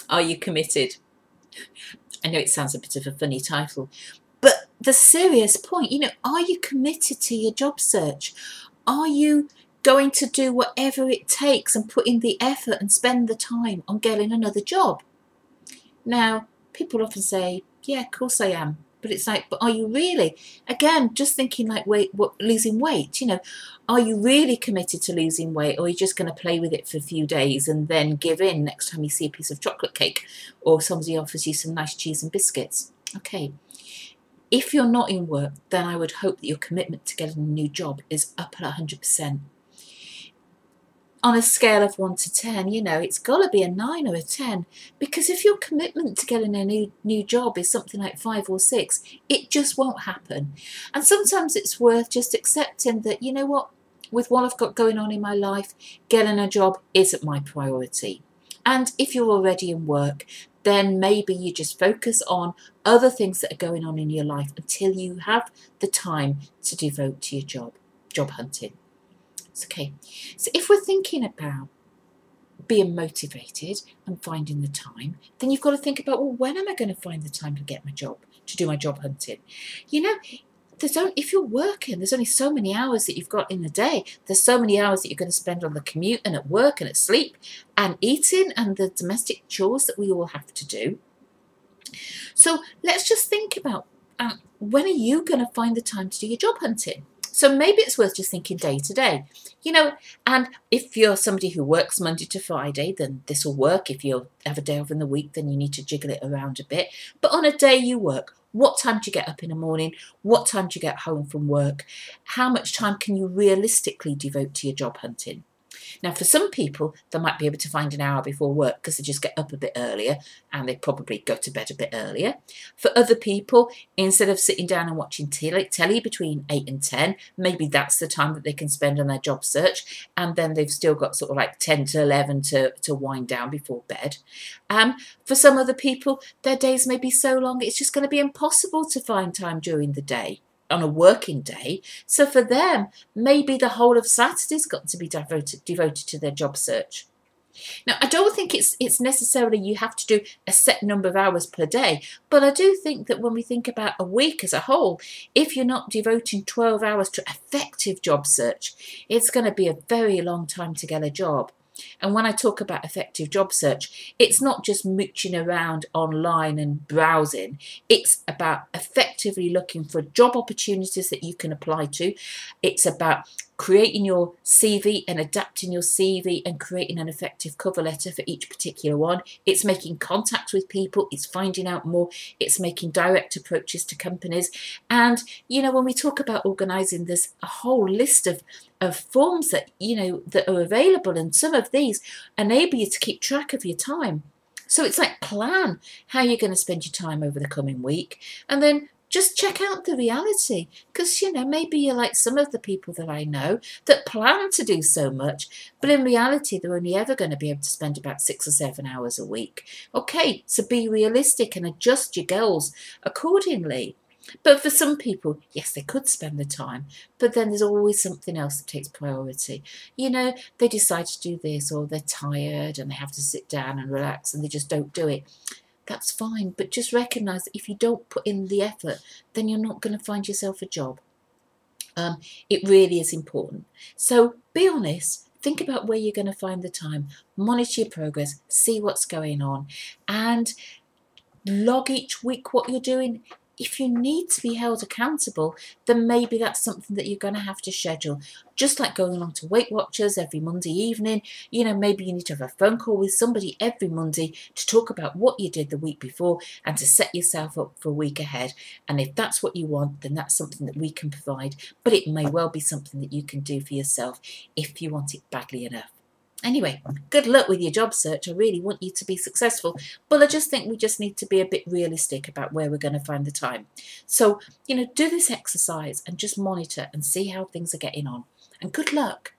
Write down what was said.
Are you committed? I know it sounds a bit of a funny title, but the serious point, are you committed to your job search? Are you going to do whatever it takes and put in the effort and spend the time on getting another job? Now, people often say, yeah, of course I am. But it's like, but are you really? Again, just thinking like losing weight, are you really committed to losing weight, or are you just going to play with it for a few days and then give in next time you see a piece of chocolate cake or somebody offers you some nice cheese and biscuits? Okay. If you're not in work, then I would hope that your commitment to getting a new job is up at 100%. On a scale of 1 to 10, it's got to be a 9 or a 10, because if your commitment to getting a new job is something like 5 or 6, it just won't happen. And sometimes it's worth just accepting that, you know what, with what I've got going on in my life, getting a job isn't my priority. And if you're already in work, then maybe you just focus on other things that are going on in your life until you have the time to devote to your job hunting. Okay, so if we're thinking about being motivated and finding the time, then you've got to think about, well, when am I going to find the time to get my job, to do my job hunting? If you're working, there's only so many hours that you've got in the day. There's so many hours that you're going to spend on the commute and at work and at sleep and eating and the domestic chores that we all have to do. So let's just think about when are you going to find the time to do your job hunting? So maybe it's worth just thinking day to day, and if you're somebody who works Monday to Friday, then this will work. If you have a day off in the week, then you need to jiggle it around a bit. But on a day you work, what time do you get up in the morning? What time do you get home from work? How much time can you realistically devote to your job hunting? Now, for some people, they might be able to find an hour before work because they just get up a bit earlier and they probably go to bed a bit earlier. For other people, instead of sitting down and watching telly between 8 and 10, maybe that's the time that they can spend on their job search, and then they've still got sort of like 10 to 11 to wind down before bed. For some other people, their days may be so long it's just going to be impossible to find time during the day, on a working day. So for them, maybe the whole of Saturday's got to be devoted to their job search. Now, I don't think it's necessarily you have to do a set number of hours per day, but I do think that when we think about a week as a whole, if you're not devoting 12 hours to effective job search, it's going to be a very long time to get a job. And when I talk about effective job search, it's not just mooching around online and browsing. It's about effectively looking for job opportunities that you can apply to. It's about creating your CV and adapting your CV and creating an effective cover letter for each particular one. It's making contact with people. It's finding out more. It's making direct approaches to companies. And, when we talk about organising, there's a whole list of forms that, that are available. And some of these enable you to keep track of your time. So it's like, plan how you're going to spend your time over the coming week. And then just check out the reality, because, maybe you're like some of the people that I know that plan to do so much, but in reality, they're only ever going to be able to spend about 6 or 7 hours a week. Okay, so be realistic and adjust your goals accordingly. But for some people, yes, they could spend the time, but then there's always something else that takes priority. They decide to do this, or they're tired and they have to sit down and relax and they just don't do it. That's fine, but just recognise that if you don't put in the effort, then you're not going to find yourself a job. It really is important. So be honest, think about where you're going to find the time, monitor your progress, see what's going on, and log each week what you're doing. If you need to be held accountable, then maybe that's something that you're going to have to schedule. Just like going along to Weight Watchers every Monday evening, maybe you need to have a phone call with somebody every Monday to talk about what you did the week before and to set yourself up for a week ahead. And if that's what you want, then that's something that we can provide. But it may well be something that you can do for yourself if you want it badly enough. Anyway, good luck with your job search. I really want you to be successful, but I just think we just need to be a bit realistic about where we're going to find the time. So, do this exercise and just monitor and see how things are getting on. And good luck.